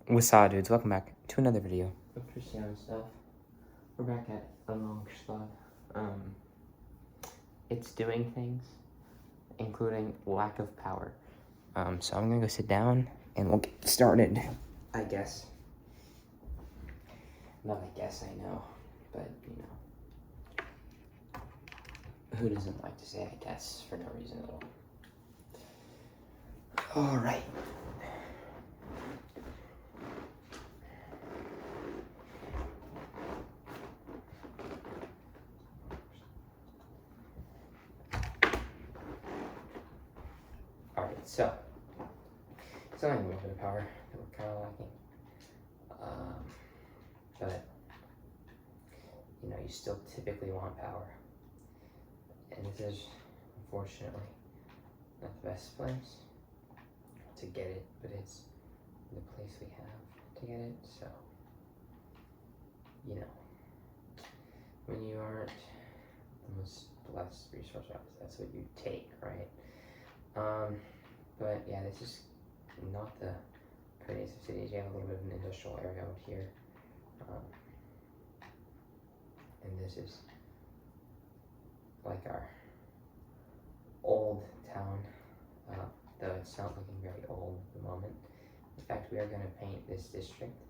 What's up, dudes? Welcome back to another video of Cristiano stuff. We're back at Among Stuff. It's doing things, including lack of power. So I'm gonna go sit down and we'll get started, I guess. Not I guess, I know, but you know. Who doesn't like to say I guess for no reason at all? Alright. Alright, so it's only a little bit of power that we're kind of lacking. But you know, you still typically want power. And this is, unfortunately, not the best place to get it, but it's the place we have to get it, so, you know, when you aren't the most blessed resource, that's what you take, right? But yeah, this is not the prettiest of cities. You have a little bit of an industrial area out here. And this is like our old town, though it's not looking very old at the moment. In fact, we are going to paint this district.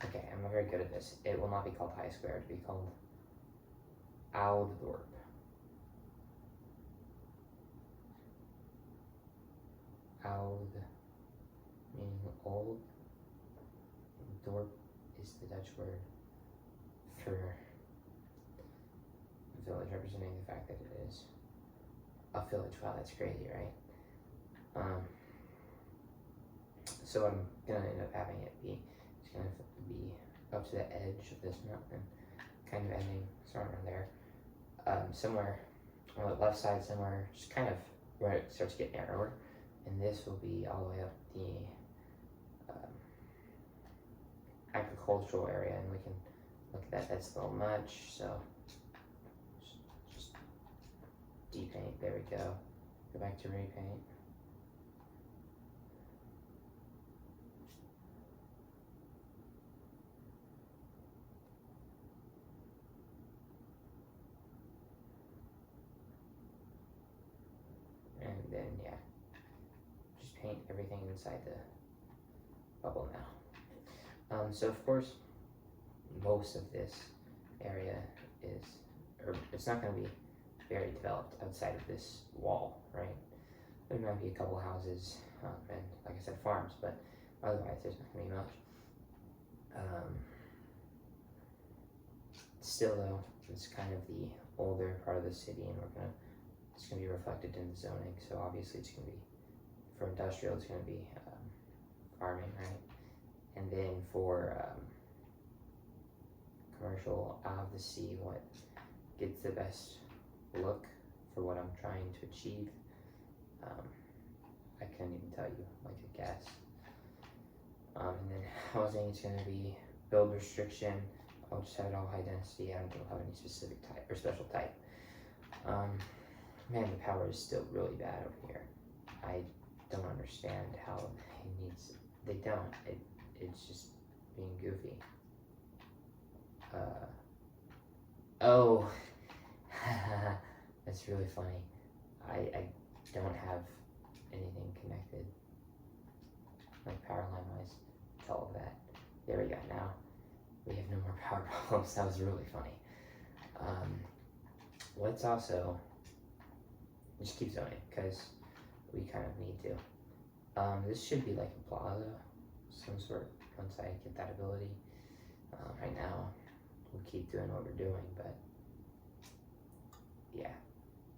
Okay, I'm not very good at this. It will not be called High Square, it will be called Ouddorp. Oud, meaning old. Dorp is the Dutch word for village, representing the fact that it is a village. Wow, that's crazy, right? So what I'm gonna end up having it be, it's gonna be up to the edge of this mountain, kind of ending somewhere around there. Somewhere on the left side, somewhere just kind of where it starts to get narrower. And this will be all the way up the agricultural area, and we can look at that. That's a little much, so just depaint. There we go. Go back to repaint. And then, yeah, just paint everything inside the bubble now. So of course, most of this area is, or it's not going to be very developed outside of this wall, right? There might be a couple houses and, like I said, farms, but otherwise there's not going to be much. Still though, it's kind of the older part of the city, and it's going to be reflected in the zoning. So obviously it's going to be, for industrial, it's going to be farming, right? And then for commercial, I'll have to see what gets the best look for what I'm trying to achieve. I couldn't even tell you, like a guess. And then housing is going to be build restriction. I'll just have it all high density. I don't think I'll have any specific type or special type. Man, the power is still really bad over here. I don't understand how it needs. They don't. It's just being goofy. Oh, that's really funny. I don't have anything connected, like power line wise, to all of that. There we go. Now we have no more power problems. That was really funny. Let's also just keep zoning, because we kind of need to. This should be like a plaza, some sort, once I get that ability. Right now, we'll keep doing what we're doing, but yeah,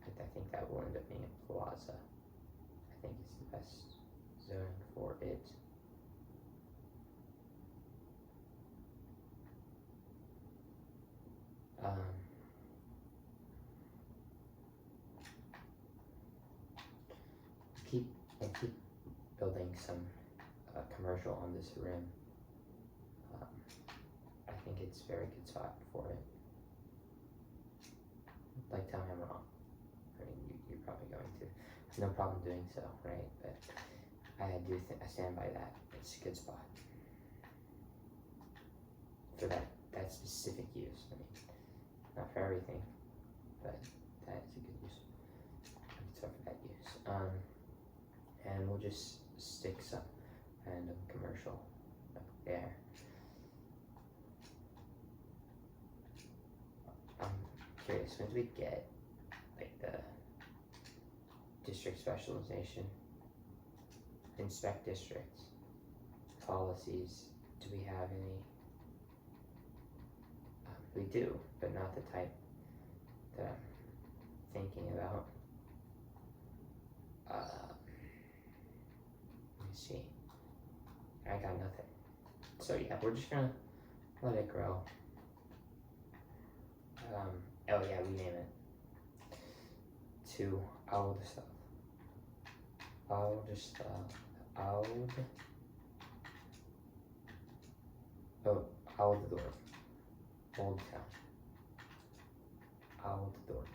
I think that will end up being a plaza. I think it's the best zone for it. I keep building some commercial on this rim. I it's a very good spot for it. Like, tell me I'm wrong. I mean, you're probably going to. There's no problem doing so, right? But I I stand by that. It's a good spot for that specific use. I mean, not for everything, but that is a good use. So for that use, and we'll just stick some random commercial up there. I'm curious, when do we get like the district specialization, inspect districts, policies? Do we have any? We do, but not the type that I'm thinking about. Let me see. I got nothing. So yeah, we're just gonna let it grow. Oh yeah, rename it to old stuff. Old stuff. Old. Oh, Old Old Town. Oudorp.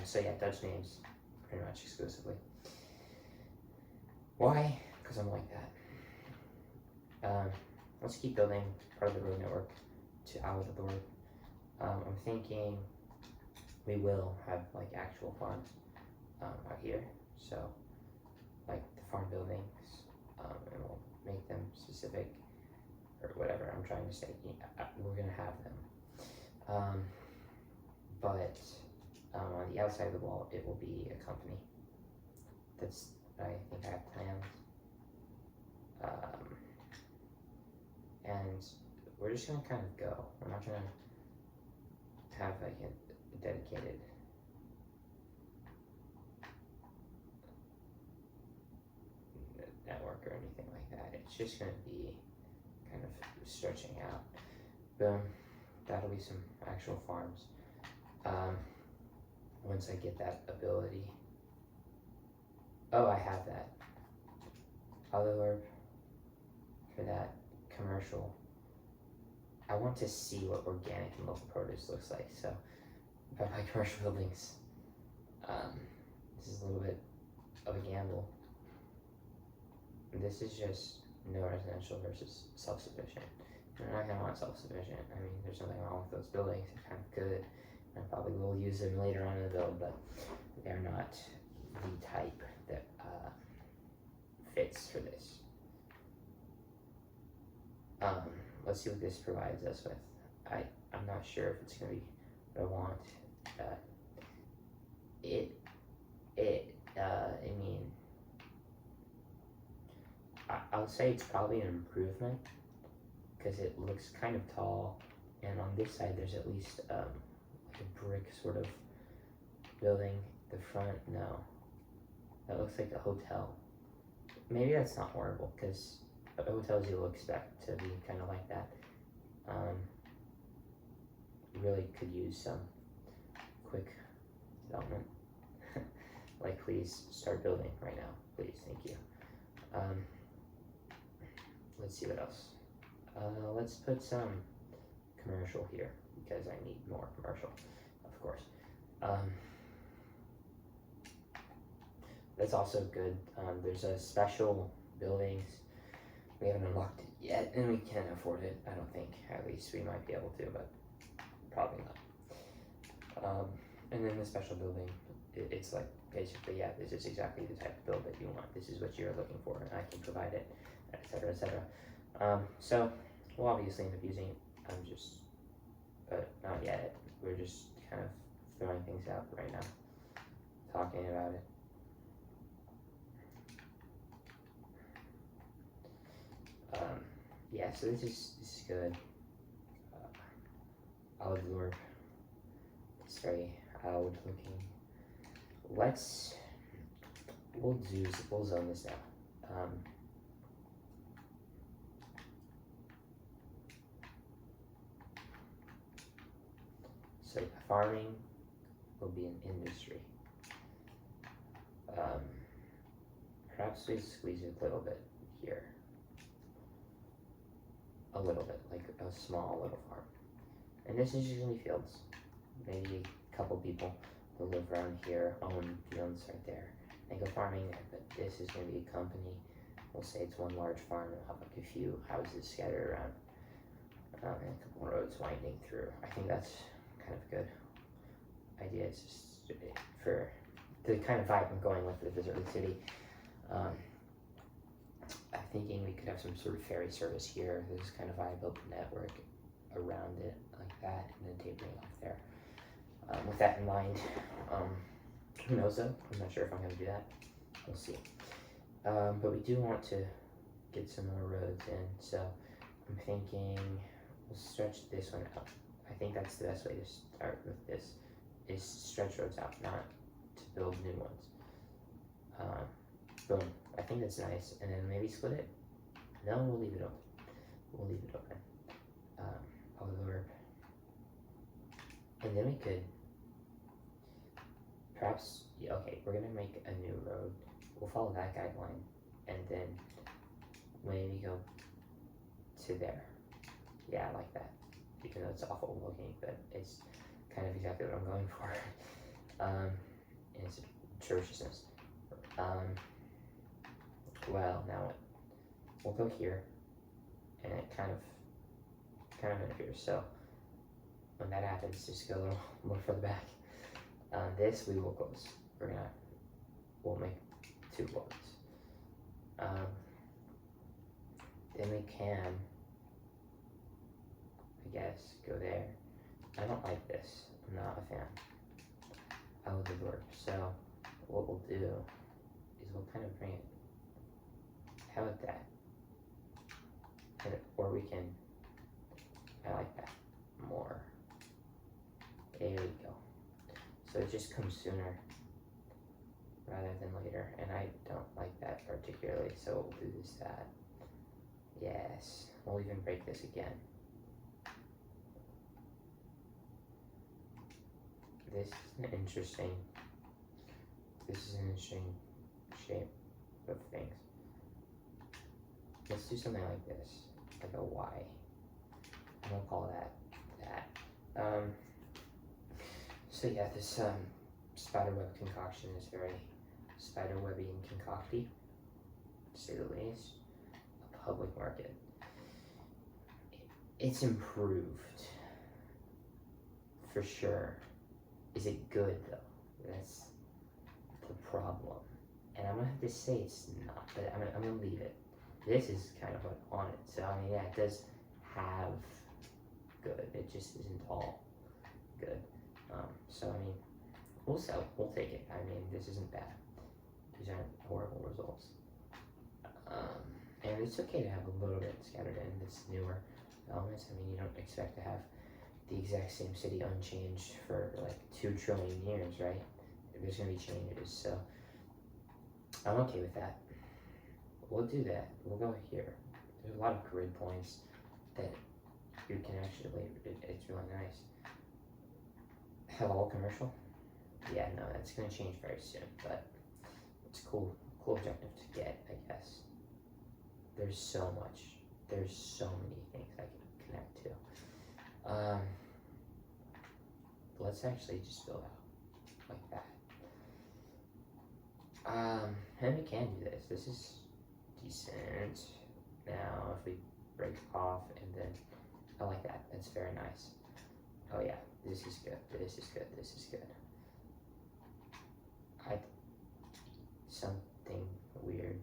So yeah, Dutch names, pretty much exclusively. Why? Because I'm like that. Let's keep building part of the road network to Oudorp. I'm thinking we will have like actual farms out here. So like the farm buildings, and we'll make them specific or whatever I'm trying to say. We're gonna have them. But on the outside of the wall, it will be a company. That's, I think I have plans. And we're just gonna kind of go. We're not gonna have like a dedicated network or anything like that. It's just gonna be kind of stretching out. Boom. That'll be some actual farms. Once I get that ability. Oh, I have that. Other for that commercial. I want to see what organic and local produce looks like. So, by my commercial buildings, this is a little bit of a gamble. This is just no residential versus self-sufficient. You're not gonna want self-sufficient. I mean, there's nothing wrong with those buildings. They're kind of good. I probably will use them later on in the build, but they're not the type that fits for this. Let's see what this provides us with. I'm not sure if it's gonna be what I want. I mean, I'll say it's probably an improvement because it looks kind of tall, and on this side there's at least like a brick sort of building. The front, no, that looks like a hotel. Maybe that's not horrible because hotels you'll expect to be kind of like that. Really could use some quick development. Like, please start building right now, please, thank you. Let's see what else. Let's put some commercial here because I need more commercial, of course. That's also good. There's a special buildings. We haven't unlocked it yet, and we can't afford it. I don't think. At least we might be able to, but probably not. And then the special building, it's like basically, yeah, this is exactly the type of build that you want. This is what you're looking for, and I can provide it, etc., etc. So we'll obviously end up using it. But not yet. We're just kind of throwing things out right now, talking about it. Yeah, so this is good. Oudorp. It's very oud looking. We'll zone this out. So farming will be an industry. Perhaps we squeeze it a little bit here. a little bit, like a small little farm. And this is usually fields. Maybe a couple people who live around here own fields right there. They go farming there, but this is going to be a company. We'll say it's one large farm. It'll have like a few houses scattered around, and a couple roads winding through. I think that's kind of a good idea. It's just for the kind of vibe I'm going with the deserted city. I'm thinking we could have some sort of ferry service here. This is kind of vibe, build a network around it like that, and then tapering off there. With that in mind, who knows though? I'm not sure if I'm going to do that. We'll see. But we do want to get some more roads in, so I'm thinking we'll stretch this one out. I think that's the best way to start with this, is stretch roads out, not to build new ones. Boom. I think that's nice. And then maybe split it? No, we'll leave it open. We'll leave it open. I'll absorb. And then we could perhaps, okay, we're gonna make a new road. We'll follow that guideline and then maybe go to there. Yeah, I like that. Even though it's awful looking, but it's kind of exactly what I'm going for. And it's atrociousness. Well, now what? We'll go here, and it kind of interferes. So when that happens, just go a little more further back. This we will close. We'll make two blocks. Then we can, I guess, go there. I don't like this. I'm not a fan of the door. So what we'll do is we'll kind of bring it. How about that? Or we can, I like that more. There we go. So it just comes sooner rather than later, and I don't like that particularly, so we'll do this, that. Yes, we'll even break this again. This is an interesting shape of things. Let's do something like this, like a Y. I'm gonna call that. So yeah, this spiderweb concoction is very spiderwebby and concocty, to say the least. A public market. It's improved, for sure. Is it good though? That's the problem. And I'm gonna have to say it's not, but I'm gonna leave it. This is kind of what's on it. So I mean, yeah, it does have good. It just isn't all good. So I mean, we'll take it. I mean, this isn't bad. These aren't horrible results. And it's okay to have a little bit scattered in this newer elements. I mean, you don't expect to have the exact same city unchanged for like 2 trillion years, right? There's gonna be changes, so I'm okay with that. We'll do that. We'll go here. There's a lot of grid points that you can actually, it's really nice. Hello, commercial? Yeah, no, that's gonna change very soon, but it's cool objective to get, I guess. There's so many things I can connect to. Let's actually just build out like that. And we can do this. This is decent. Now, if we break off and then, I like that. That's very nice. Oh yeah, this is good. This is good. This is good. Something weird,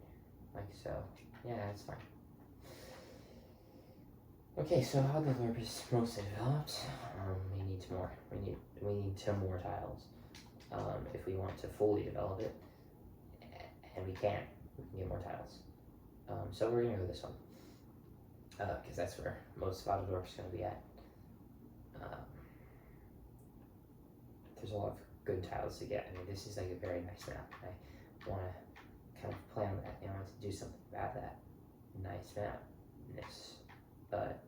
like so. Yeah, that's fine. Okay, so how the LURP is mostly developed, we need more. We need 2 more tiles if we want to fully develop it, and we can get more tiles. So we're gonna go this one because that's where most of LURP is gonna be at. There's a lot of good tiles to get. I mean, this is like a very nice map. I want to kind of play on that. I want to do something about that nice mapness, but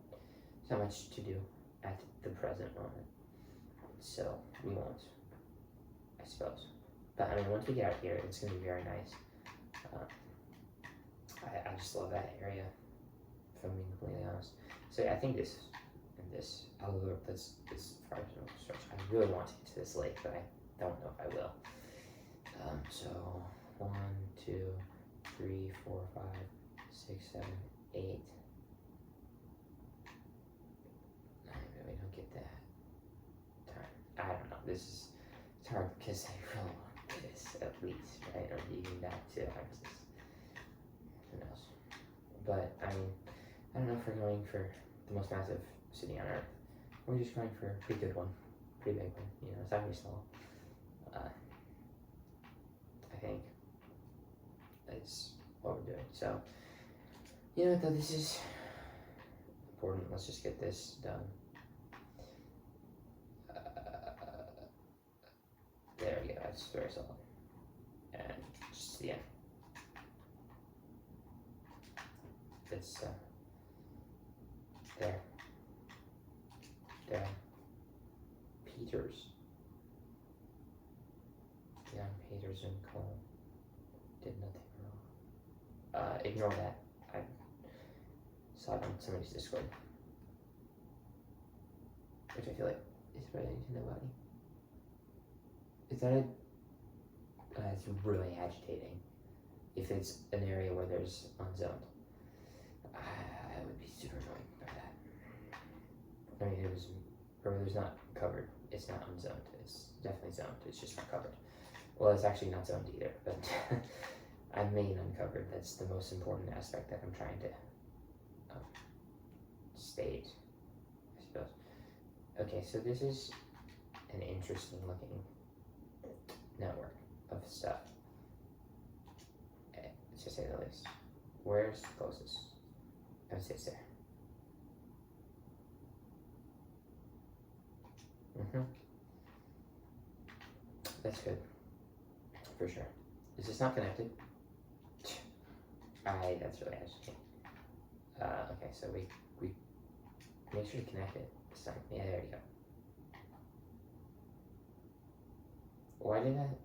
there's not much to do at the present moment, so we won't, I suppose. But I mean, once we get out here, it's going to be very nice. I just love that area, if I'm being completely honest. So yeah, I think this I'll look up this far stretch. I really want to get to this lake, but I don't know if I will. So 1, 2, 3, 4, 5, 6, 7, 8. I really don't get that time. I don't know. It's hard because I really want this at least, right? Or even back to Axis. Who knows? But I mean, I don't know if we're going for the most massive city on Earth. We're just going for a pretty good one, pretty big one. You know, it's not gonna be small. I think that's what we're doing. So, you know, though this is important. Let's just get this done. There we go. That's very solid. And just yeah, it's there. Peters. Young Peters and Cole did nothing wrong. Ignore that. I saw it on somebody's Discord. Which I feel like is what I need to know about you. Is that it's really agitating. If it's an area where there's unzoned. I would be super annoyed by that. I mean, or there's not covered. It's not unzoned. It's definitely zoned. It's just not covered. Well, it's actually not zoned either, but I mean uncovered. That's the most important aspect that I'm trying to state, I suppose. Okay, so this is an interesting looking network of stuff, to say the least. Where's the closest? I would say it's there. That's good. For sure. Is this not connected? That's really interesting. Okay, so we make sure to connect it this time. Yeah, there you go. Why did that?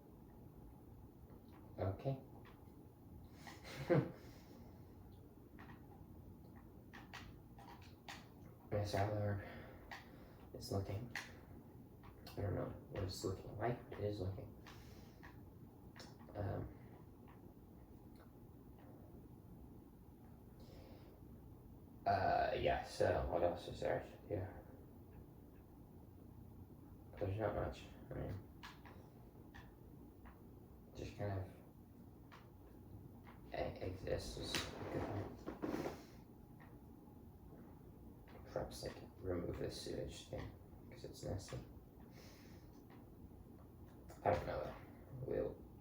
Okay. Yes, our it's looking. I don't know what it's looking like. It is looking. Yeah, so what else is there? Yeah. There's not much. I mean, just kind of exists is a good one. Perhaps I can remove this sewage thing because it's nasty. I don't know.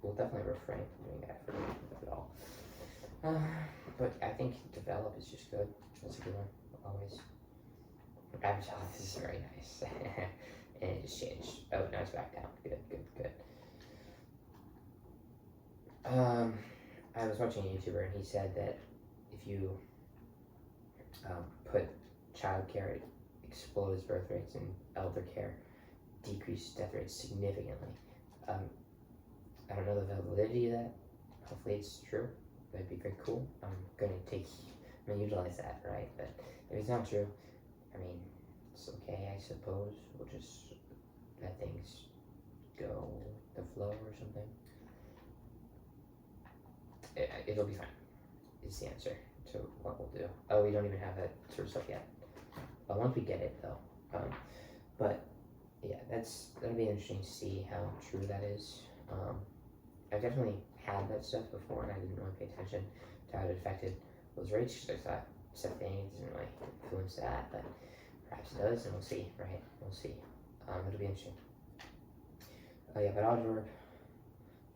We'll definitely refrain from doing that for it all. But I think develop is just good. That's a good one. Always. Average health is very nice. And it just changed. Oh, now it's back down. Good. I was watching a YouTuber and he said that if you put child care, it explodes birth rates, and elder care decreases death rates significantly. I don't know the validity of that. Hopefully it's true. That'd be very cool. I'm gonna utilize that, right? But if it's not true, I mean, it's okay, I suppose. We'll just let things go with the flow or something. It'll be fine. Is the answer to what we'll do. Oh, we don't even have that sort of stuff yet. But once we get it, though. But yeah, that'll be interesting to see how true that is. I've definitely had that stuff before, and I didn't really pay attention to how it affected those rates, because I thought something doesn't really influence that, but perhaps it does, and we'll see, right? We'll see. It'll be interesting. Oh yeah, but outdoor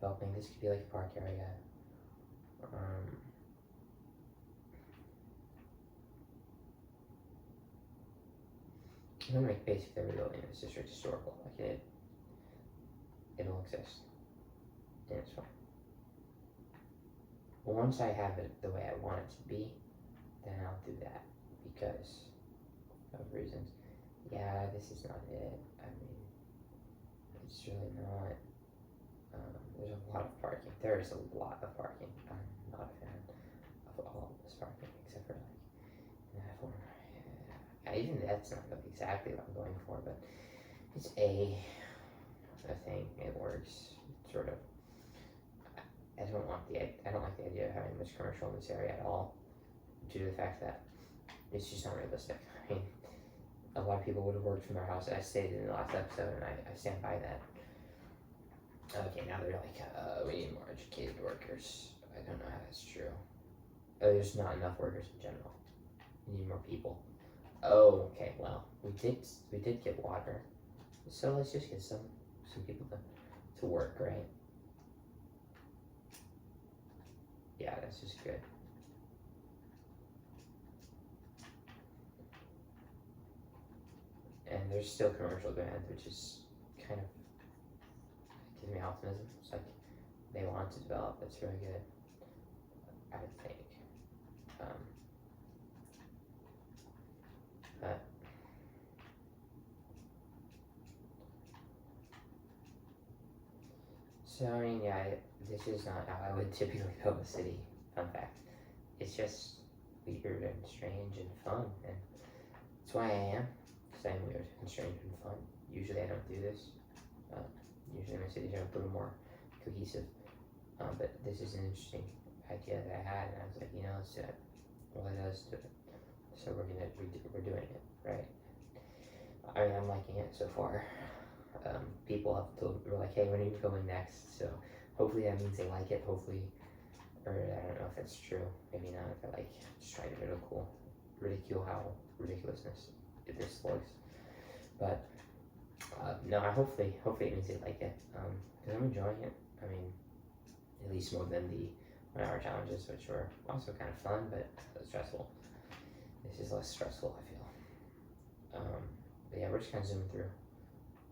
developing, this could be like a park area. I'm gonna make basically every building in this district historical. Like it'll exist. And it's fine. But once I have it the way I want it to be, then I'll do that because of reasons. Yeah, this is not it. I mean, it's really not. There's a lot of parking. There is a lot of parking. I'm not a fan of all of this parking, except for like in that one. even that's not like exactly what I'm going for, but it's a thing. It works, sort of. I don't like the idea of having much commercial in this area at all, due to the fact that it's just not realistic. I mean, a lot of people would have worked from their house, as I stated in the last episode, and I stand by that. Okay, now they're like, we need more educated workers. I don't know how that's true. There's not enough workers in general. We need more people. Oh, okay, well, we did get water. So let's just get some people to work, right? Yeah, that's just good. And there's still commercial demand, which is kind of gives me optimism. It's like they want to develop. That's really good, I would think. But so I mean, yeah, this is not how I would typically build a city. Fun fact. It's just weird and strange and fun, and that's why I am. Because I'm weird and strange and fun. Usually I don't do this. Usually my cities are a little more cohesive. But this is an interesting idea that I had, and I was like, let's do it. Well, let's do it. So we're doing it, right? I mean, I'm liking it so far. People were like, hey, when are you filming next? So hopefully that means they like it. Hopefully, or I don't know if that's true. Maybe not. If I like just try to ridicule how ridiculousness this looks. But no, hopefully it means they like it. Because I'm enjoying it. I mean, at least more than the 1 hour challenges, which were also kind of fun, but stressful. This is less stressful, I feel. But yeah, we're just kind of zooming through,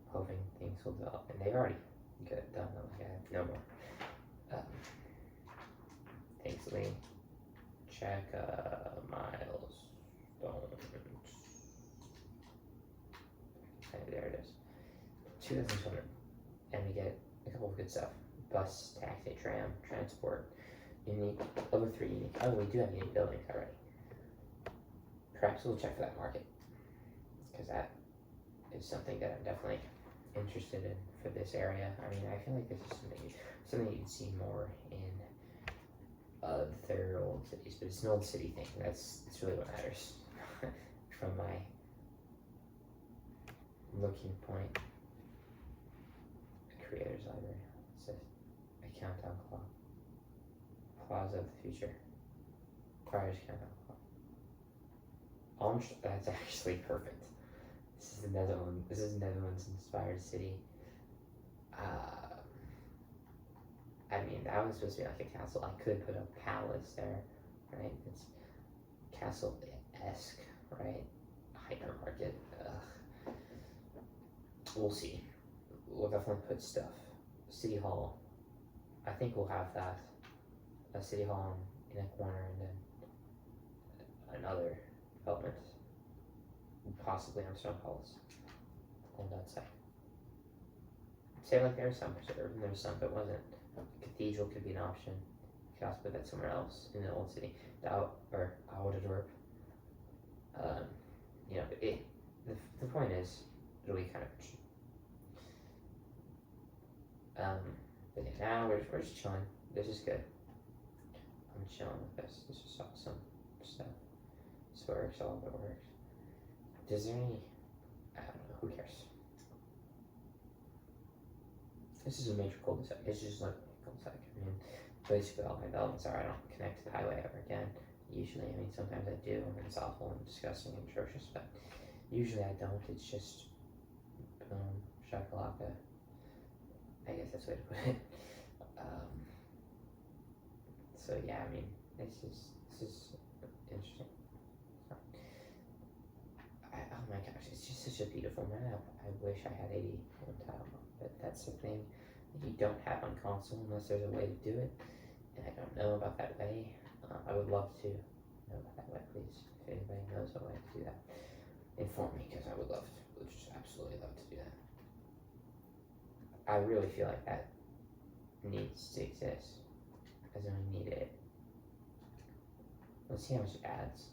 hoping things will develop, and they've already done. Like I have no more. Thanks, Lee. Check milestones. Okay, there it is. 2,200, and we get a couple of good stuff. Bus, taxi, tram, transport, unique, level 3 unique. Oh, we do have unique buildings already. Perhaps we'll check for that market, because that is something that I'm definitely interested in for this area. I mean, I feel like this is something you'd see more in other old cities, but it's an old city thing. It's really what matters from my looking point. Creators Library. It says a countdown clock. Plaza of the future. Requires countdown clock. That's actually perfect. This is the Netherlands. This is Netherlands inspired city. I mean, that was supposed to be like a castle. I could put a palace there, right? It's castle-esque, right? Hypermarket. We'll see. We'll definitely put stuff. City Hall. I think we'll have that. A City Hall in a corner, and then another development. Possibly on Stone Palace on that side. Say like there's some preserved and there's some that wasn't. Cathedral could be an option. You could also put that somewhere else in the old city. Ouderdorp. The point is, it'll be kind of but yeah, now we're just chilling. This is good. I'm chilling with this. This is awesome stuff. This works, all of it works. Is there any, I don't know, who cares? This is a major cul-de-sac. It's just like a cul-de-sac. I mean, basically all my developments are, I don't connect to the highway ever again. Usually, I mean, sometimes I do, and it's awful and disgusting and atrocious, but usually I don't. It's just, boom, shakalaka. I guess that's the way to put it. So yeah, I mean, this is interesting. Oh my gosh, it's just such a beautiful map. I wish I had 80 on top, but that's the thing that you don't have on console unless there's a way to do it, and I don't know about that way. I would love to know about that way, please. If anybody knows a way to do that, inform me, because I would just absolutely love to do that. I really feel like that needs to exist, as in we need it. Let's see how much it adds.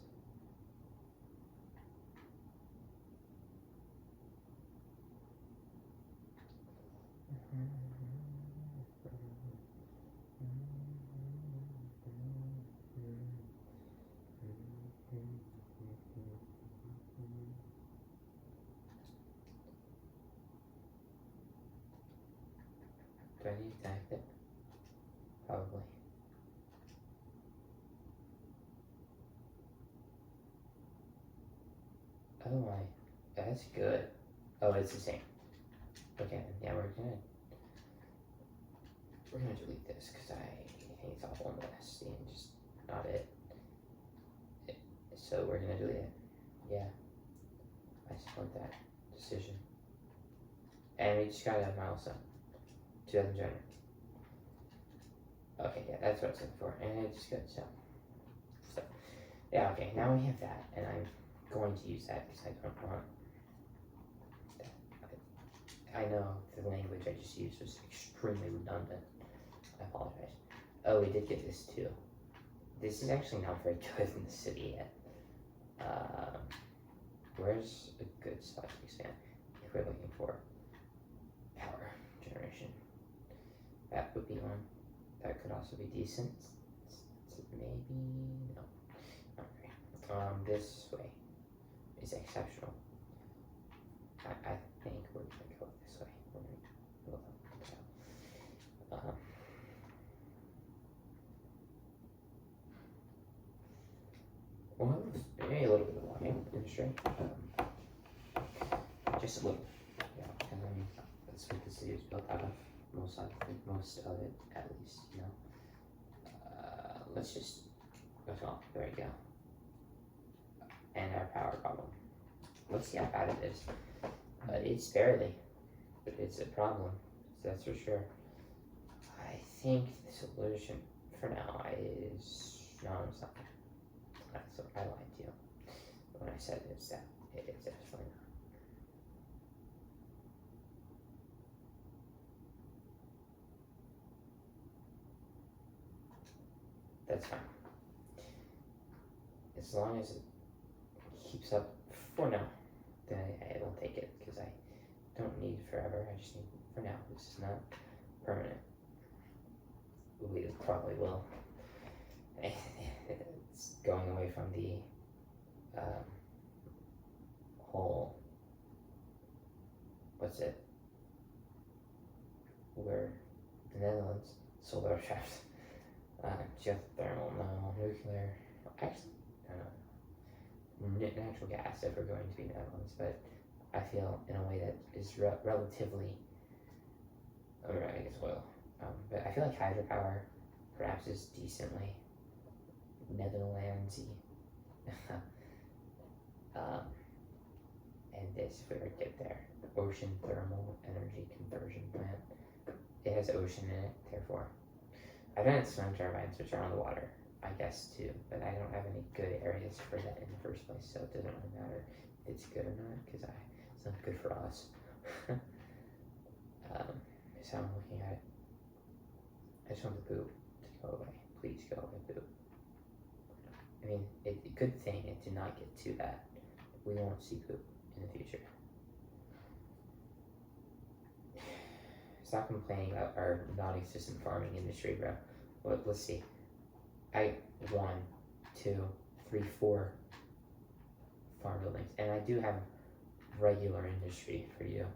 Do I need to connect it? Probably. Oh my, that's good. Oh, it's the same. Okay, yeah, we're gonna delete this because I think it's awful and nasty and just not it. So we're gonna delete it. Yeah, I support that decision. And we just got a milestone, 2020. Okay, yeah, that's what I was looking for, and it's good. So yeah, okay, now we have that, and I'm going to use that because I don't want. I know the language I just used was extremely redundant. I apologize. Oh, we did get this too. This is actually not very good in the city yet. Where's a good spot to expand if we're looking for power generation? That would be one. That could also be decent. Maybe no, not very. This way is exceptional. I think we're gonna go this way. Well, maybe a little bit of walking industry. Just a little. Yeah, and then that's what the city is built out of. Most of it, at least, you know. Let's go. There we go. And our power problem. Let's see how bad it is. It's barely, but it's a problem. That's for sure. I think the solution for now is no, it's not. So I lied to you when I said it's that. It's definitely not. That's fine. As long as it keeps up for now, then I will take it because I don't need it forever. I just need it for now. This is not permanent. We probably will. It's going away from the whole. What's it? Where the Netherlands solar traps. Geothermal, no. Nuclear. Actually, natural gas if we're going to be Netherlands, but I feel in a way that is relatively. I guess oil. But I feel like hydropower perhaps is decently Netherlandsy. And this, if we ever get there, the Ocean Thermal Energy Conversion Plant. It has ocean in it, therefore. I've done swim turbines, which are on the water, I guess, too, but I don't have any good areas for that in the first place, so it doesn't really matter if it's good or not, because it's not good for us. So I'm looking at it. I just want the poop to go away. Please go away, poop. I mean, good thing it did not get to that. We won't see poop in the future. Stop complaining about our non-existent farming industry, bro. Well, let's see. 1, 2, 3, 4 farm buildings, and I do have regular industry for you.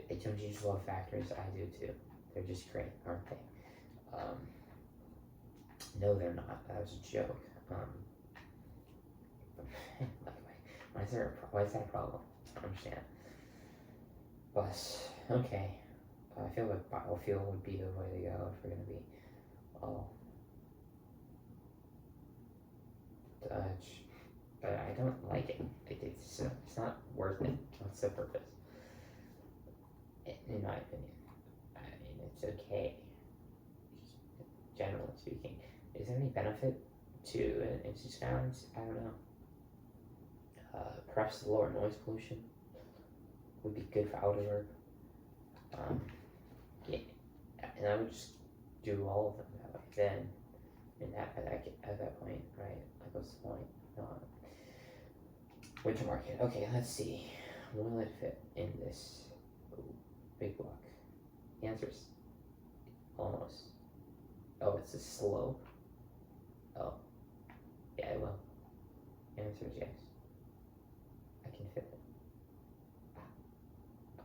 Don't you just love factories? I do too. They're just great, aren't they? No, they're not. That was a joke. Why is that a problem? I don't understand. Bus. Okay. I feel like biofuel would be the way to go if we're going to be all Dutch. But I don't like it. It's not worth it. What's the purpose? In my opinion. I mean, it's okay. Generally speaking. Is there any benefit to MC Skylines? I don't know. Perhaps the lower noise pollution would be good for outdoor work. Yeah, and I would just do all of them that way. Then, at that point, right? Like, what's the point? Winter market. Okay, let's see. Will it fit in this big block? The answer is almost. Oh, it's a slope. Oh, yeah, it will. The answer is yes. I can fit it.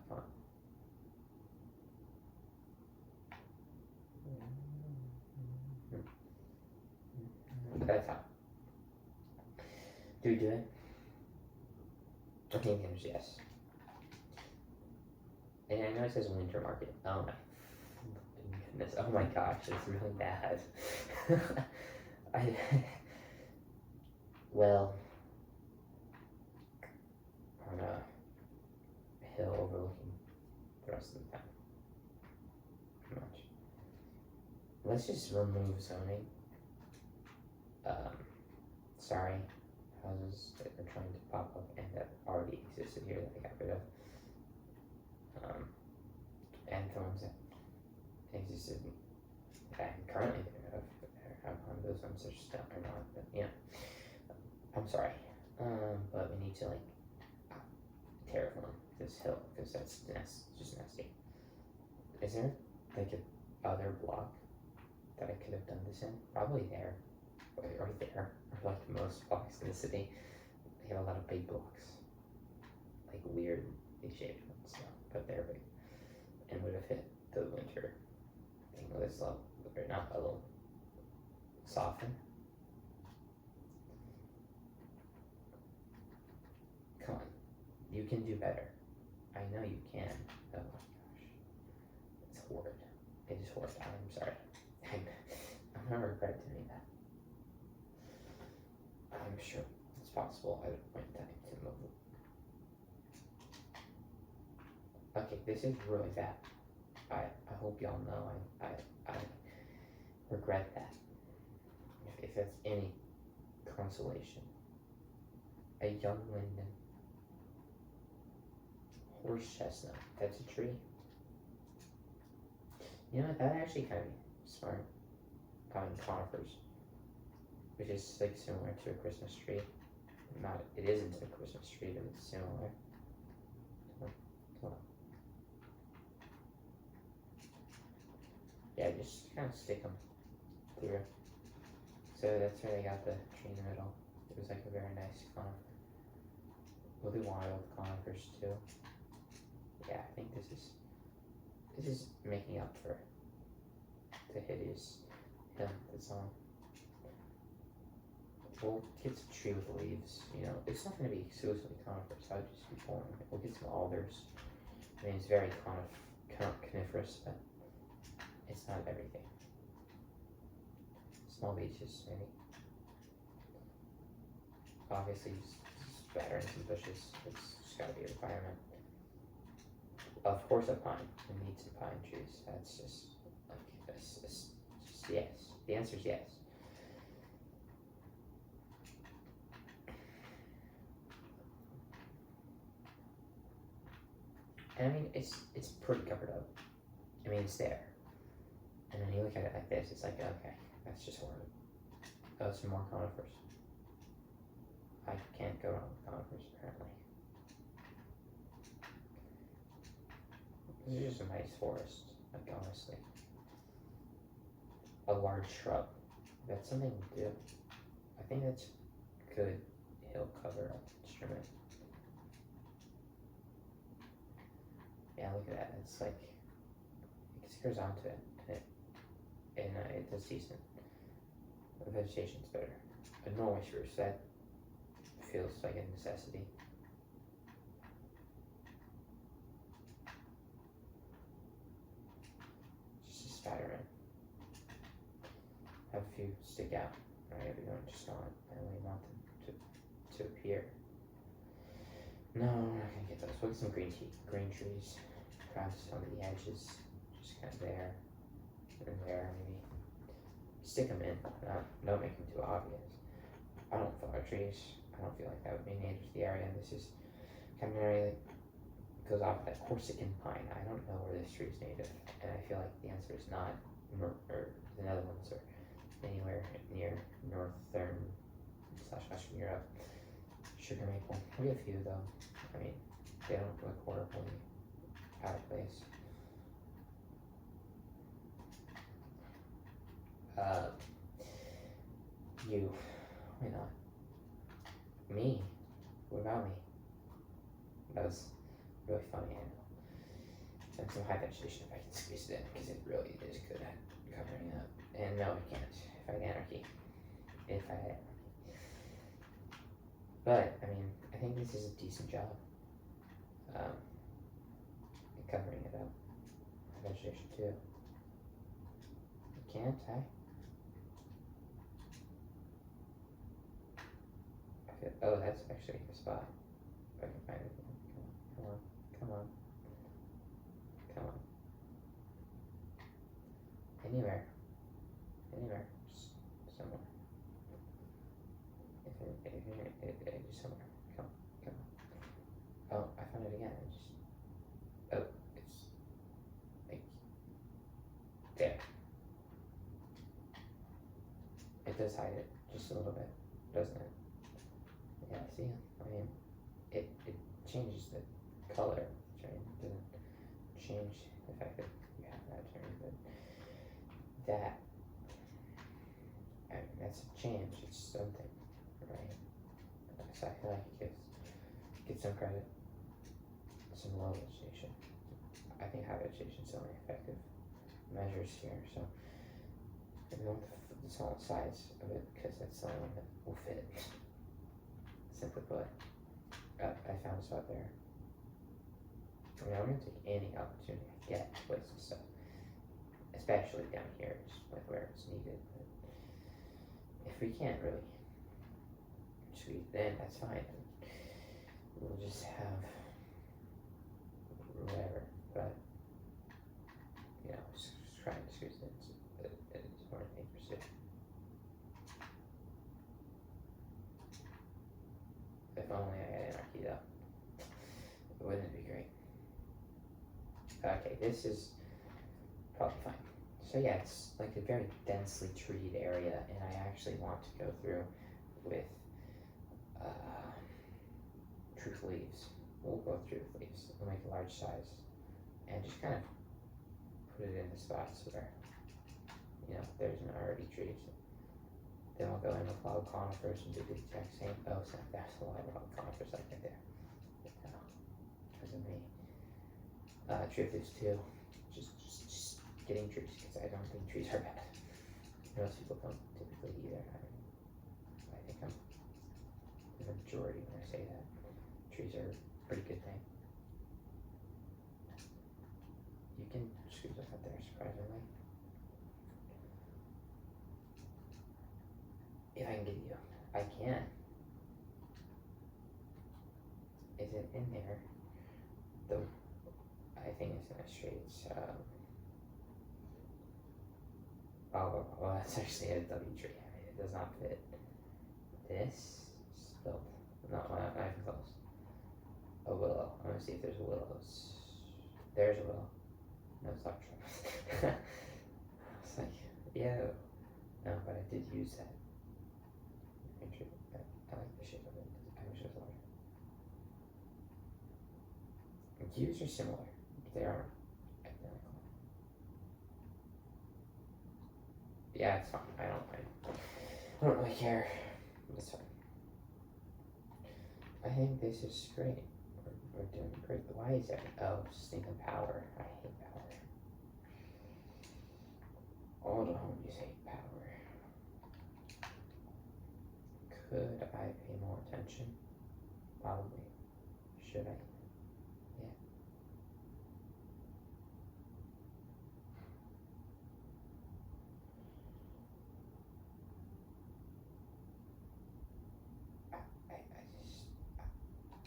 Come on. But that's how. Do we do it? I think the answer is yes. And I know it says winter market. Oh my goodness. Oh my gosh, it's really bad. Well, on a hill overlooking the rest of the town. Pretty much. Let's just remove zoning. Sorry, houses that are trying to pop up and that already existed here that I got rid of. And the ones that existed that I'm currently getting rid of. Those ones are just not, but yeah. I'm sorry. But we need to like terraform this hill because that's just nasty. Is there like a other block that I could have done this in? Probably there. Or there. Or like most blocks in the city. They have a lot of big blocks. Like weirdly shaped ones. So, but they're big. And would have hit the winter thing with this level. Or not a little soften. Come on. You can do better. I know you can. Oh my gosh. It's horrid. It is horrid. I'm sorry. I'm gonna regret doing that. I'm sure it's possible at a point in time to move it. Okay, this is really bad. I hope y'all know I regret that. If that's any consolation. A young linden. Horse chestnut. That's a tree. You know what? That actually kind of smart. Conifers, which is like similar to a Christmas tree. It isn't a Christmas tree, but it's similar. Yeah, just kind of stick them through. So that's where they got the tree in the middle. It was like a very nice conifer. We'll do wild conifers too. Yeah, I think this is making up for the hideous hill that's on. We'll get some tree with leaves, you know. It's not going to be exclusively conifers, that would just be boring. We'll get some alders. I mean, it's very coniferous, but it's not everything. Small beeches, maybe. Obviously, spatter in some bushes. It's just got to be a requirement. Of course, a pine. We need some pine trees. That's just like just yes. The answer is yes. And I mean, it's pretty covered up. I mean, it's there. And when you look at it like this, it's like, okay, that's just horrible. Oh, some more conifers. I can't go wrong with conifers, apparently. This is just a nice forest, like honestly. A large shrub. That's something to do. I think that's good hill cover instrument. Yeah, look at that. It's like it goes onto it, and it does decent. The vegetation's better. A Norway spruce, that feels like a necessity. Just a spatter in. Have a few stick out, right? We don't just want. I really want them to appear. No, we're not gonna get those. We'll get some green trees. Perhaps on the edges, just kind of there and there, maybe. Stick them in. Don't make them too obvious. I don't flower trees. I don't feel like that would be native to the area. This is kind of an area that goes off that Corsican pine. I don't know where this tree is native, and I feel like the answer is not or the Netherlands or anywhere near northern / western Europe. Sugar maple. We have a few though. I mean, they don't look horribly out of place. You. Why not? Me? What about me? That was really funny, I know. And some high vegetation if I can squeeze it in, because it really is good at covering it up. And no, I can't. If I had anarchy. If I had anarchy. But, I mean, I think this is a decent job. Covering it up. Vegetation too. You can't, oh, that's actually a spot. If I can find it again. Come on, come on, come on. Anywhere. Anywhere. Just somewhere. Just somewhere. Come on, come on. Oh, I found it again. Oh, it's like there. It does hide it just a little bit, doesn't it? Yeah, see, I mean, it changes the color of the train. It doesn't change the fact that you have that train, but that, I mean, that's a change. It's something, right? So I feel like it gives some credit. Some low vegetation. I think high vegetation is the only effective measures here. So we want the small size of it because that's the only one that will fit. Simply put, I found a spot there. I mean, I'm gonna take any opportunity I get to place this stuff, especially down here, just like where it's needed. But if we can't really squeeze it in, that's fine. We'll just have whatever, but you know, just trying to squeeze it in. It's more than 8%. If only I had anarchy though. Wouldn't it be great? Okay, this is probably fine. So yeah, it's like a very densely treed area, and I actually want to go through with truth leaves. We'll go through with leaves. We'll make a large size and just kind of put it in the spots where, you know, there's an already trees. Then we'll go in with wild conifers and do the exact same. Oh, snap, that's a lot of wild conifers like right there. Because of me. Tree of leaves too. Just getting trees, because I don't think trees are bad. Most people don't typically either. I think I'm the majority when I say that. Trees are a pretty good thing. You can scoop them up there, surprisingly. If I can get you, I can. Is it in there? Though, I think it's in a straight, oh, well, that's actually a W tree. I mean, it does not fit this still. Not even close. A willow. I want to see if there's willows. There's a willow. No, it's not true. It's like, yeah. No, but I did use that. I like the shape of it. I wish it was larger. The cues are similar, but they aren't identical. Yeah, it's fine. I don't really care. It's fine. I think this is great. We're doing great. Why is that? Oh, just thinking power. I hate power. All the homies hate power. Could I pay more attention? Probably. Should I? Yeah.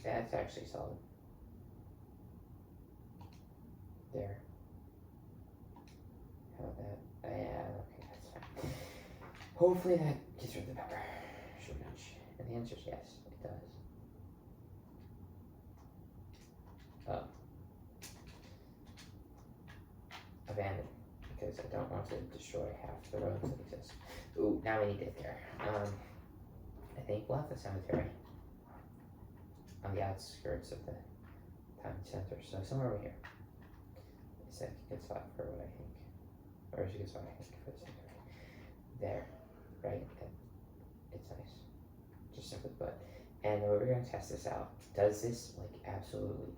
That's actually solid. There. How about that? Yeah, okay, that's fine. Hopefully that gets rid of the pepper. Should much. And the answer is yes, it does. Abandoned, because I don't want to destroy half the roads that exist. Ooh, now we need it there. I think we'll have the cemetery on the outskirts of the town center, so somewhere over here. It's like a good spot for what I think, or is a good spot I think for the cemetery. there, right? It's nice, just simply put. And we're gonna test this out. Does this like absolutely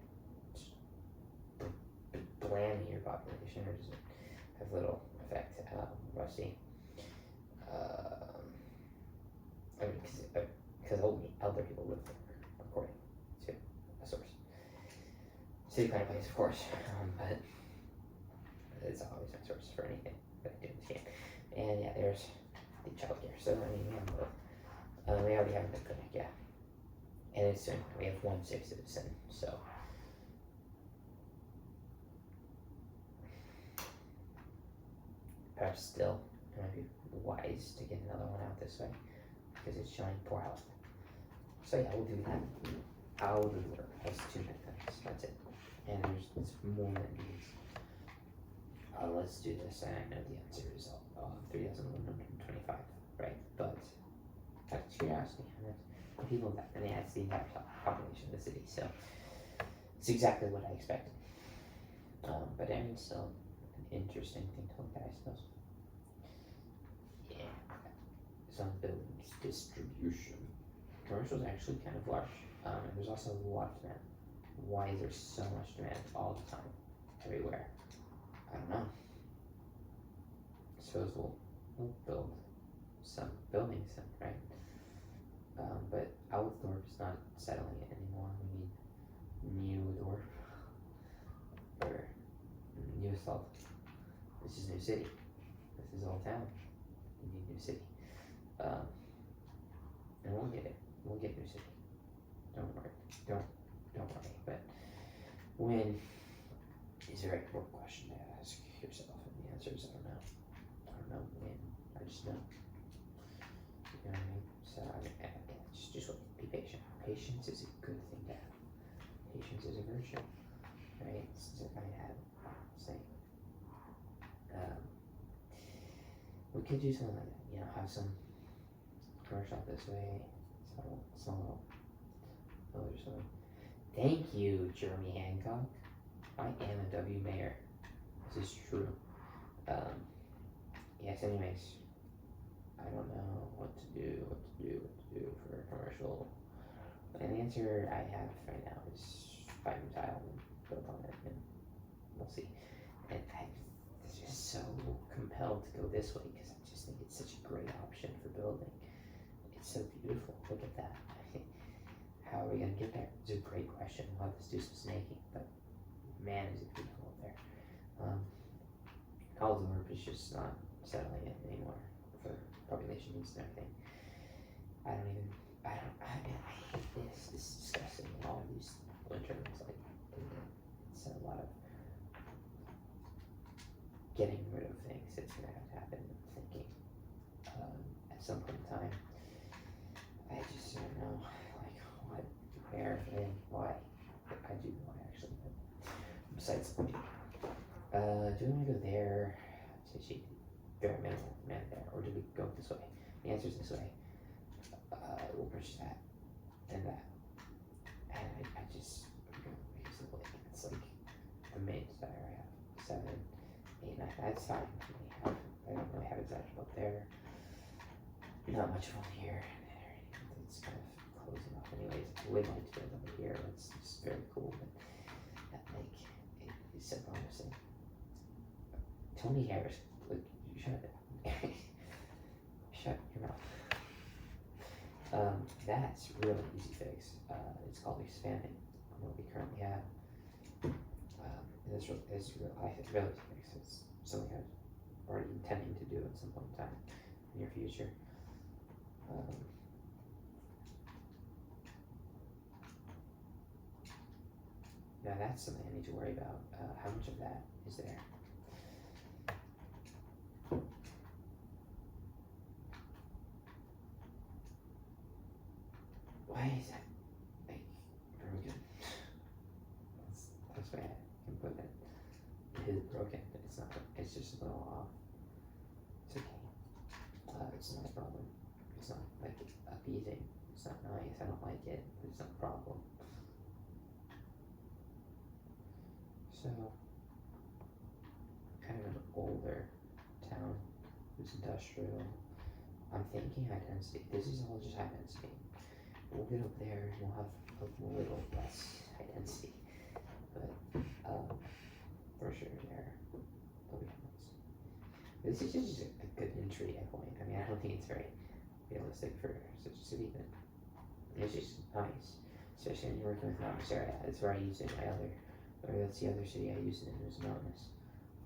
blam your population, or does it have little effect? We'll see. I mean, because elder people live there, according to a source. City planning place, of course, but it's always my source for anything that I do in this game. And yeah, there's the childcare. So I mean, we have both. We already have a clinic, yeah. And it's soon. We have 1/6 of this in, so. Perhaps still, it might be wise to get another one out this way, because it's showing poor health. So yeah, we'll do that. I'll do the work. That's 2 minutes. That's it. And it's more than these. Let's do this, and I know the answer is 3,125, right? But out of curiosity, the people that, and that's the entire population of the city, so it's exactly what I expected. But I mean, still an interesting thing to look at, I suppose. Yeah. Some buildings distribution. Commercial is actually kind of large, and there's also a lot of demand. Why is there so much demand all the time, everywhere? I don't know. I suppose we'll build some buildings then, right? But Altdorp is not settling it anymore. We need Neudorf or Neustalt. This is New City. This is Old Town. We need New City. And we'll get it. We'll get New City. Don't worry. Don't worry. But when is the right question to ask yourself? And the answer is I don't know. I don't know when. I just know. You know what I mean? So just be patient. Patience is a good thing to have. Patience is a virtue, right? It's I have saying. We could do something like that. You know, have some commercial this way. Small little or something. Thank you, Jeremy Hancock. I am a W mayor. This is true. Yes, anyways. I don't know what to do for a commercial. And the answer I have right now is buy new tile and build on it, and we'll see. And I'm just so compelled to go this way because I just think it's such a great option for building. It's so beautiful. Look at that. How are we gonna get there? It's a great question. We'll have to do some snaking, but man, is it beautiful up there. Altdorp is just not settling it anymore for population needs and everything. I hate this. This is disgusting. All of these wind turbines, like, it's a lot of getting rid of things. It's gonna have to happen. I'm thinking at some point in time. I just don't know, like, what, where, when, why. I do know why, actually, but besides the point. Do we want to go there? Say bare minimum demand there, or do we go this way? The answer is this way. We'll purchase that and that, and I just because of, like, it's like the main desire I have 7, 8, 9. That's fine for me. I don't really have exactly up there. Not much of one here. It's kind of closing off anyways. I would like to build over here. It's just very cool, but like it's so promising. Tony Harris, like, shut it. Shut your mouth. That's really easy fix. It's called expanding on what we currently have. It's real. I think really easy fix. It's something I'm already intending to do at some point in time, near future. Now that's something I need to worry about. How much of that is there? Why is that like broken? That's why I can put it. It is broken, but it's not. It's just a little off. It's okay. It's not a problem. It's not like a B thing. It's not nice. I don't like it, but it's not a problem. So, kind of an older town. It's industrial. I'm thinking high density. This is all just high density. We'll get up there and we'll have a little less high density. But for sure there will be homes. This is just a good entry point. I mean, I don't think it's very realistic for such a city, but it's just nice. Especially when you're working with mountainous area. It's where I used it in my other, or that's the other city I used it in, it was mountainous.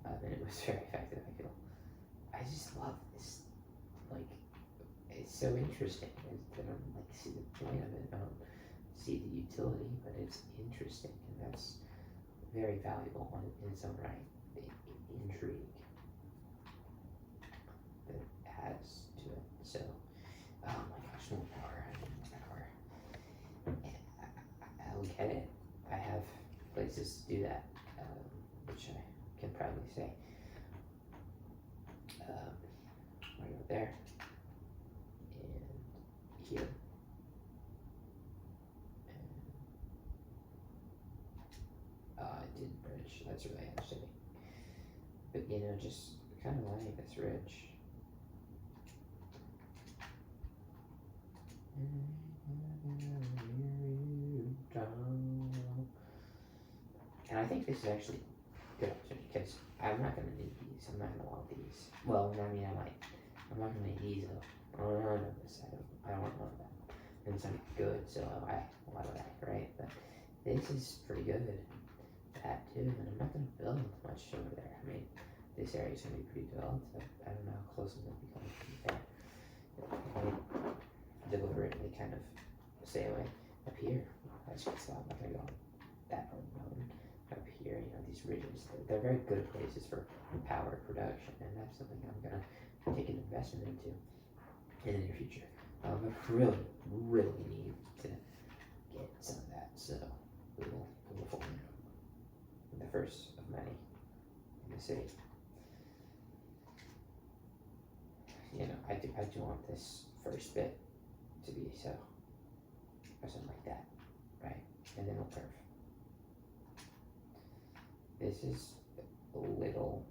And it was very effective, I feel. I just love this, like, it's so interesting. I don't like see the point of it, I don't see the utility, but it's interesting, and that's very valuable in its own right. The intrigue that it adds to it. So, oh my gosh, more power. I need more power. I'll get it. I have places to do that, which I can proudly say. Right there, and here, and I did bridge. That's really interesting. But you know, just kind of like this ridge. And I think this is actually a good opportunity because I'm not going to need these. I'm not going to want these. Well, I mean, I might. I'm not going to need these though. Oh, no, this. I don't want none of that. And it's not good, so why would I, right? But this is pretty good. That too, and I'm not going to build much over there. I mean, this area is going to be pretty developed. So I don't know how close it's going to become there. I deliberately kind of stay away up here. I just I'm not going to go on that part of the mountain. Up here, you know, these ridges, they're very good places for power production, and that's something I'm going to take an investment into in the near future. I really need to get some of that, so we will form the first of many in the city. You know, I do want this first bit to be so, or something like that, right? And then it'll curve. This is a little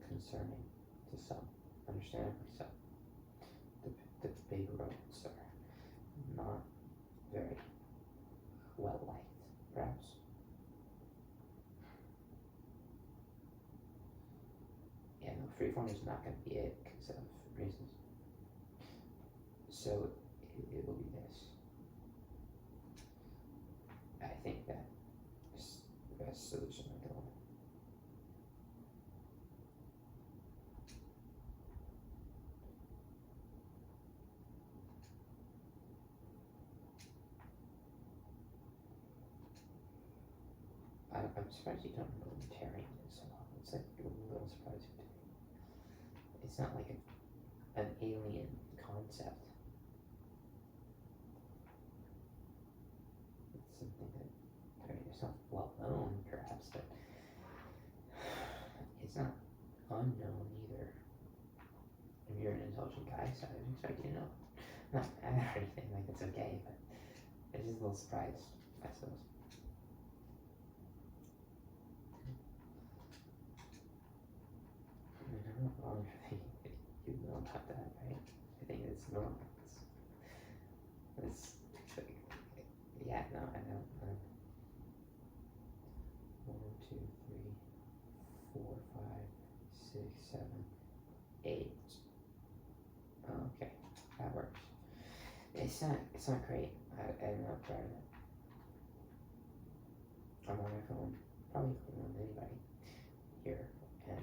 concerning to some, understandably so. The big roads are not very well liked, perhaps. Yeah, no, freeform is not going to be it because of reasons. So it will be this. I think that is the best solution at the moment. I'm surprised you don't know what terrain is so long. It's like a little surprising to me. It's not like an alien concept. It's something that, I mean, it's not well known perhaps, but it's not unknown either. If you're an intelligent guy, so I would expect you to know. Not mad or anything, like it's okay, but it's just a little surprised, I suppose. You know about that, right? I think it's normal. It's yeah, no, I know. 1, 2, 3, 4, 5, 6, 7, 8. Okay, that works. It's not great. I'm not proud of it. I'm on my phone, probably more than anybody here, and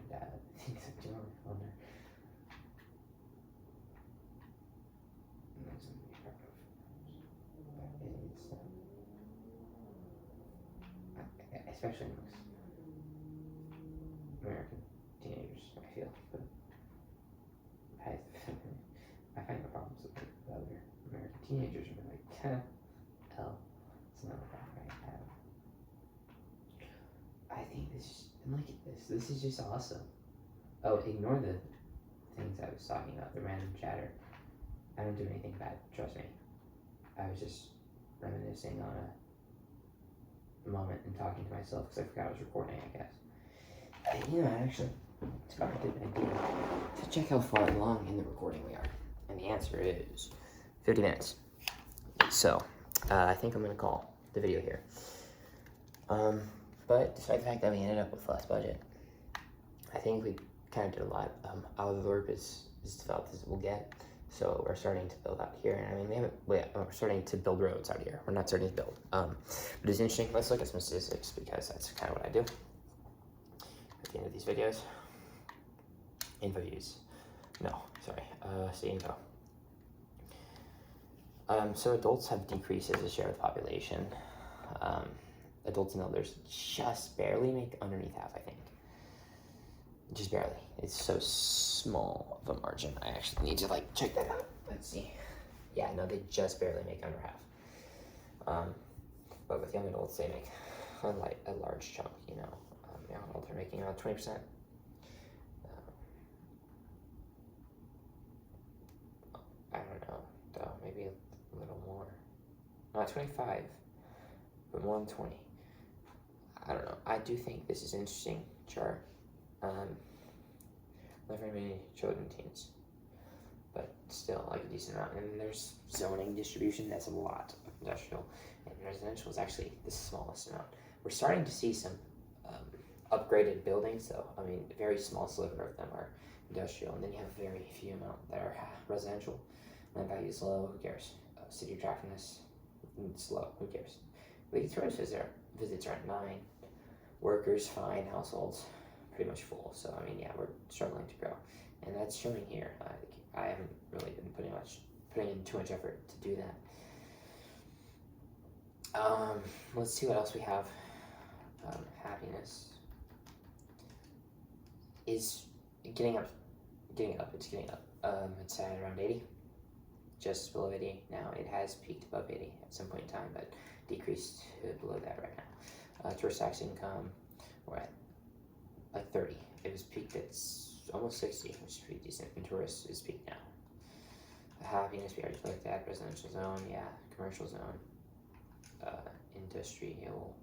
things I do on my phone are not something to be proud of. But it's especially amongst American teenagers, I feel. But I find the problems with the other American teenagers are like, hell, it's not a problem I have. I think look at this. This is just awesome. Oh, ignore the things I was talking about, the random chatter. I don't do anything bad, trust me. I was just reminiscing on a moment and talking to myself because I forgot I was recording, I guess. Actually, it's probably a good idea to check how far along in the recording we are. And the answer is 50 minutes. So, I think I'm going to call the video here. But despite the fact that we ended up with less budget, I think we kind of did a lot. Out of the loop is developed as we'll get. So we're starting to build out here. I mean, we're starting to build roads out here. We're not starting to build. But it's interesting. Let's look at some statistics because that's kind of what I do at the end of these videos. Info views. No, sorry. See info. So adults have decreased as a share of the population. Adults and elders just barely make underneath half, I think. Just barely. It's so small of a margin. I actually need to like check that out. Let's see. Yeah, no, they just barely make under half. But with young adults, they make a large chunk. You know, young adults are making around 20%. I don't know, though. Maybe a little more. Not 25, but more than 20. I don't know. I do think this is an interesting chart. Not very many children and teens, but still like a decent amount. And there's zoning distribution. That's a lot of industrial, and residential is actually the smallest amount. We're starting to see some upgraded buildings, though. I mean, a very small sliver of them are industrial, and then you have very few amount that are residential. Land value is low. Who cares? City attractiveness, it's low. Who cares? Weekly tourist visits are at 9. Workers fine. Households pretty much full. So I mean, yeah, we're struggling to grow, and that's showing here. I haven't really been putting in too much effort to do that. Let's see what else we have. Happiness is getting up. It's getting up. It's at around 80, just below 80 now. It has peaked above 80 at some point in time, but decreased to below that right now. Tourist tax income, we're at like 30. It was peaked at almost 60, which is pretty decent. And tourist is peaked now. Happiness, we already looked at. Residential zone, yeah. Commercial zone. Industrial.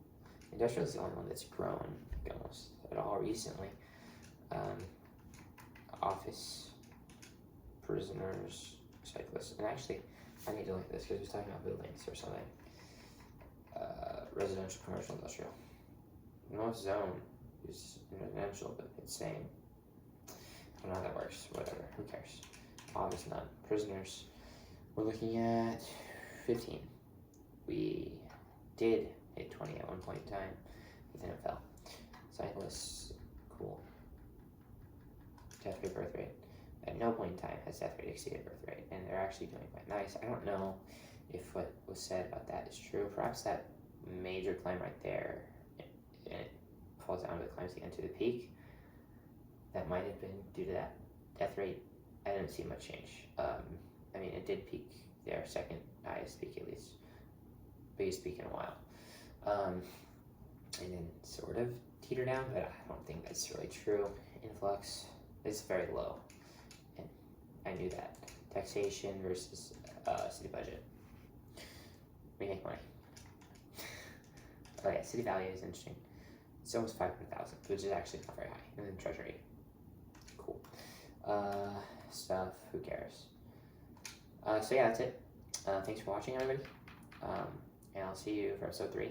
Industrial is the only one that's grown almost at all recently. Office, prisoners, cyclists. And actually, I need to look at this because we're talking about buildings or something. Residential, commercial, industrial. Most zone is residential, but it's same. I don't know how that works. Whatever. Who cares? Office, none. Prisoners. We're looking at 15. We did hit 20 at one point in time, but then it fell. Cyclists, cool. Death rate, birth rate. At no point in time has death rate exceeded birth rate, and they're actually doing quite nice. I don't know if what was said about that is true. Perhaps that major climb right there, and it falls down to the climbs again to the peak. That might have been due to that death rate. I didn't see much change. I mean, it did peak there, second highest peak at least, biggest peak in a while. And then sort of teeter down, but I don't think that's really true. Influx is very low, and I knew that. Taxation versus city budget. We make money. Oh yeah, city value is interesting. It's almost 500,000, which is actually not very high. And then treasury, cool. Stuff, who cares? So yeah, that's it. Thanks for watching, everybody. And I'll see you for episode 3.